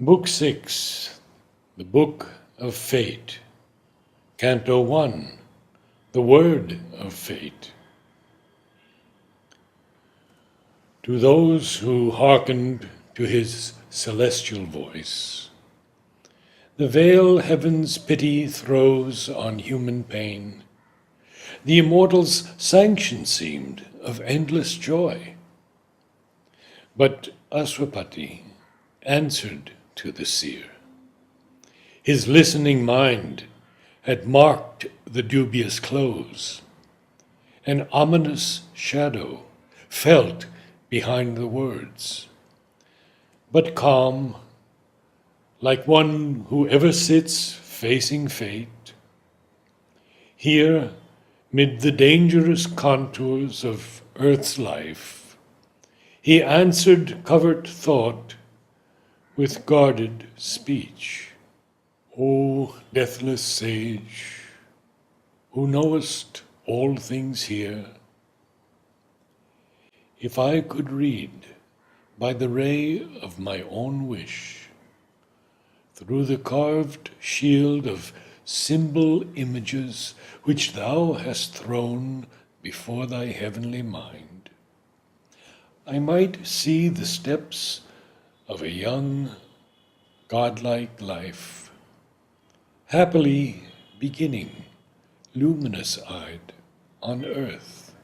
Book 6, the Book of Fate, Canto 1, the Word of Fate. To those who hearkened to his celestial voice, the veil heaven's pity throws on human pain, the immortal's sanction seemed of endless joy. But Aswapati answered to the seer. His listening mind had marked the dubious close. An ominous shadow felt behind the words. But calm, like one who ever sits facing fate, here, mid the dangerous contours of earth's life, he answered covert thought with guarded speech. O deathless sage, who knowest all things here, if I could read by the ray of my own wish, through the carved shield of symbol images which thou hast thrown before thy heavenly mind, I might see the steps of a young, godlike life, happily beginning, luminous-eyed, on earth,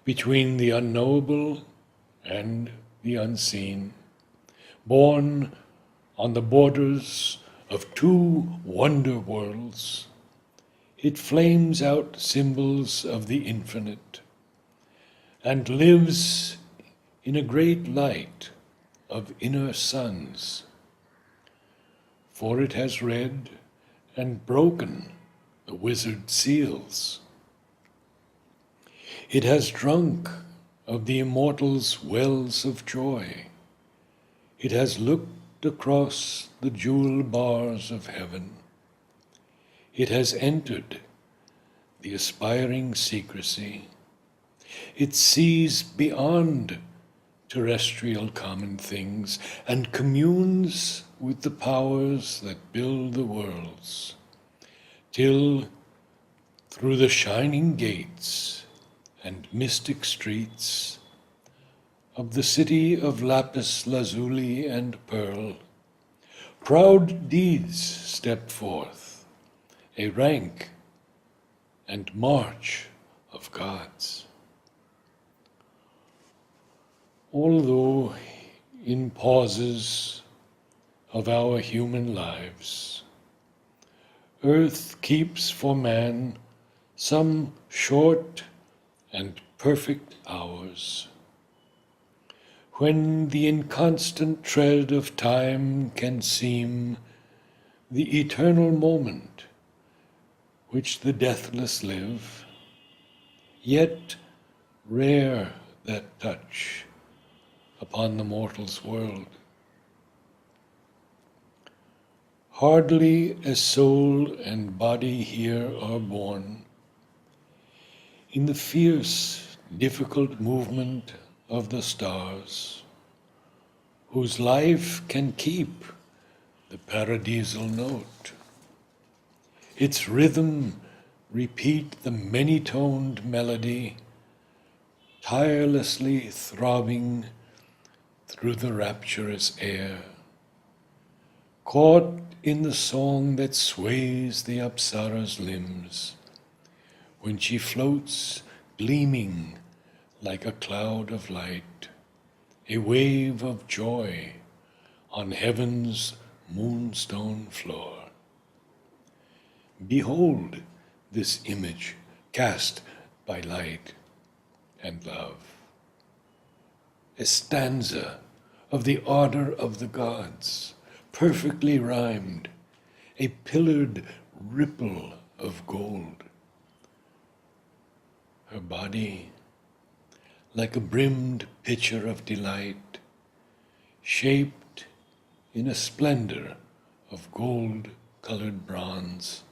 between the unknowable and the unseen, born on the borders of two wonder worlds, it flames out symbols of the infinite and lives in a great light of inner suns, for it has read and broken the wizard seals. It has drunk of the immortal's wells of joy. It has looked across the jewel bars of heaven. It has entered the aspiring secrecy. It sees beyond terrestrial common things and communes with the powers that build the worlds, till through the shining gates and mystic streets of the city of lapis lazuli and pearl, proud deeds step forth, a rank and march of gods. Although in pauses of our human lives, earth keeps for man some short and perfect hours, when the inconstant tread of time can seem the eternal moment which the deathless live, yet rare that touch upon the mortal's world. Hardly as soul and body here are born, in the fierce, difficult movement of the stars, whose life can keep the paradisal note, its rhythm repeat the many-toned melody, tirelessly throbbing through the rapturous air, caught in the song that sways the Apsara's limbs, when she floats gleaming like a cloud of light, a wave of joy on heaven's moonstone floor. Behold this image cast by light and love, a stanza of the ardor of the gods, perfectly rhymed, a pillared ripple of gold. Her body, like a brimmed pitcher of delight, shaped in a splendor of gold-colored bronze,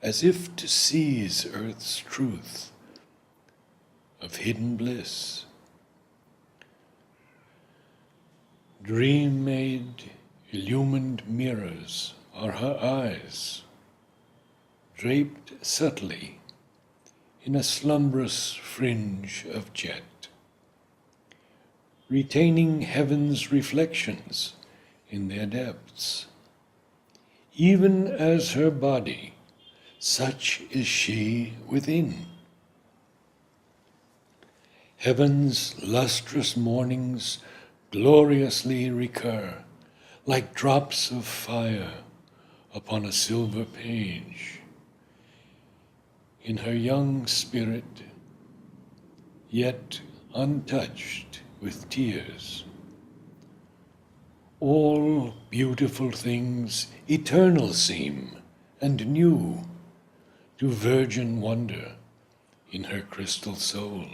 as if to seize earth's truth of hidden bliss. Dream-made, illumined mirrors are her eyes, draped subtly in a slumbrous fringe of jet, retaining heaven's reflections in their depths. Even as her body, such is she within. Heaven's lustrous mornings gloriously recur, like drops of fire upon a silver page. In her young spirit, yet untouched with tears, all beautiful things eternal seem and new to virgin wonder in her crystal soul.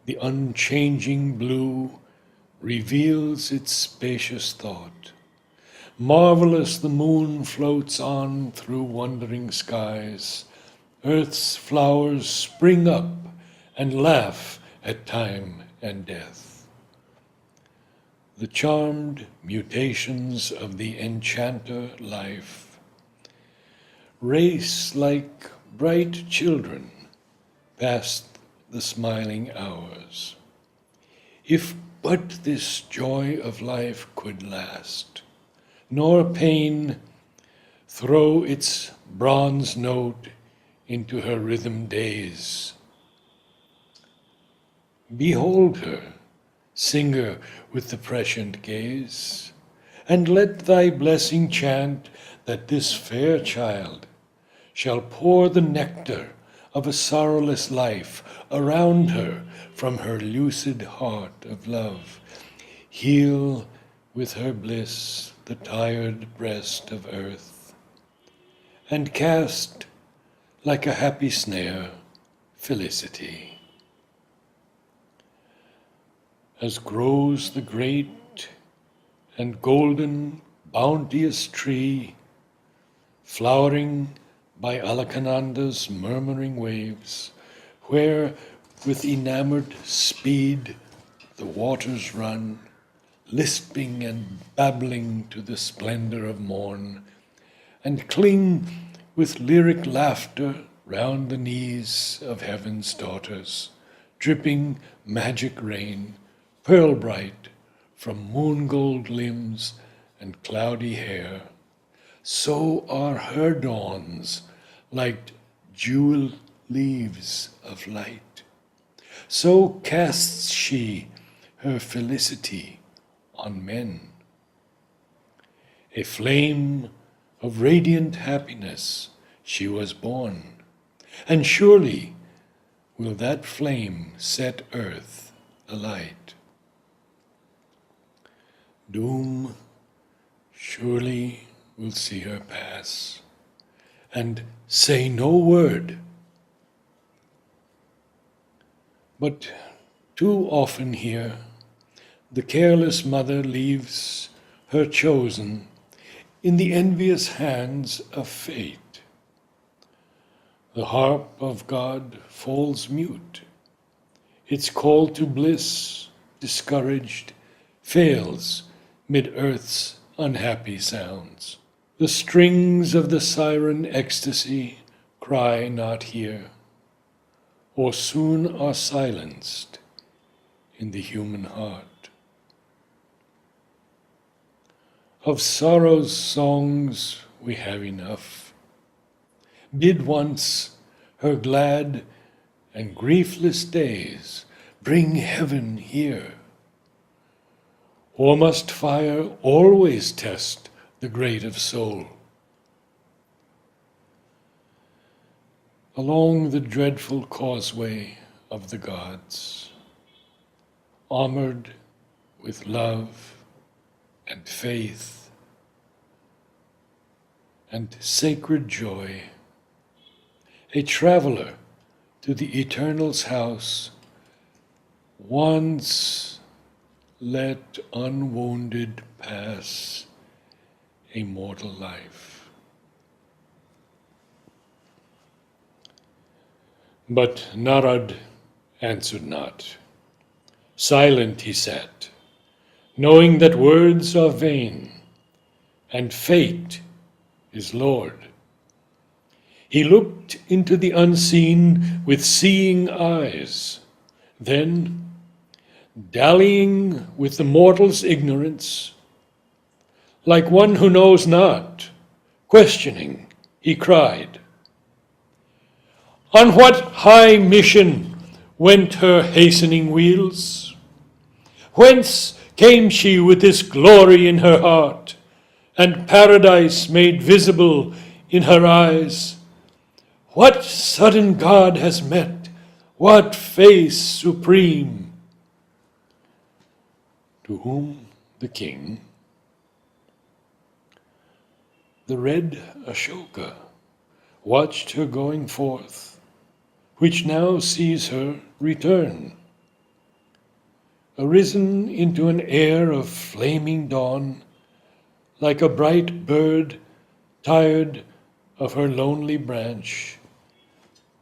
The unchanging blue reveals its spacious thought. Marvelous the moon floats on through wondering skies. Earth's flowers spring up and laugh at time and death. The charmed mutations of the enchanter life race like bright children past the smiling hours. If but this joy of life could last, nor pain throw its bronze note into her rhythm days. Behold her, singer with the prescient gaze, and let thy blessing chant that this fair child shall pour the nectar of a sorrowless life around her from her lucid heart of love, heal with her bliss the tired breast of earth, and cast like a happy snare felicity. As grows the great and golden bounteous tree, flowering by Alakananda's murmuring waves, where with enamored speed the waters run, lisping and babbling to the splendor of morn, and cling with lyric laughter round the knees of heaven's daughters, dripping magic rain, pearl bright from moon-gold limbs and cloudy hair. So are her dawns like jewel leaves of light. So casts she her felicity on men. A flame of radiant happiness she was born, and surely will that flame set earth alight. Doom surely will see her pass, and say no word. But too often here, the careless mother leaves her chosen in the envious hands of fate. The harp of God falls mute. Its call to bliss, discouraged, fails mid earth's unhappy sounds. The strings of the siren ecstasy cry not here, or soon are silenced in the human heart. Of sorrow's songs we have enough. Bid once her glad and griefless days bring heaven here. Or must fire always test the grate of soul? Along the dreadful causeway of the gods, armored with love and faith and sacred joy, a traveler to the Eternal's house, once let unwounded pass a mortal life. But Narad answered not. Silent he sat, knowing that words are vain, and fate is Lord. He looked into the unseen with seeing eyes, then, dallying with the mortal's ignorance, like one who knows not, questioning, he cried, "On what high mission went her hastening wheels? Whence came she with this glory in her heart, and paradise made visible in her eyes? What sudden God has met? What face supreme?" To whom the king, "The red Ashoka watched her going forth, which now sees her return, arisen into an air of flaming dawn, like a bright bird tired of her lonely branch,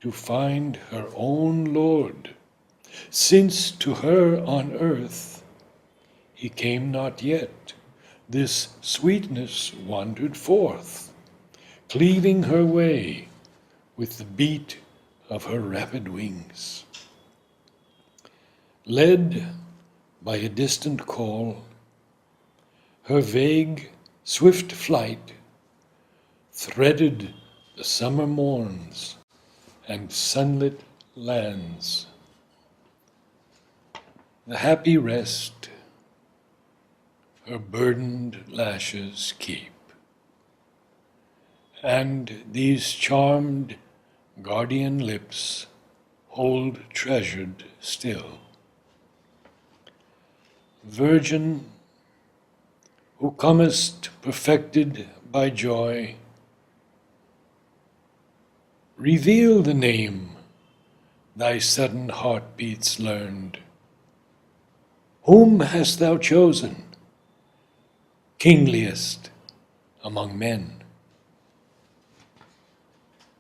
to find her own Lord, since to her on earth he came not yet. This sweetness wandered forth, cleaving her way with the beat of her rapid wings. Led by a distant call, her vague, swift flight threaded the summer morns and sunlit lands. The happy rest her burdened lashes keep, and these charmed guardian lips hold treasured still. Virgin, who comest perfected by joy, reveal the name thy sudden heartbeats learned. Whom hast thou chosen, kingliest among men?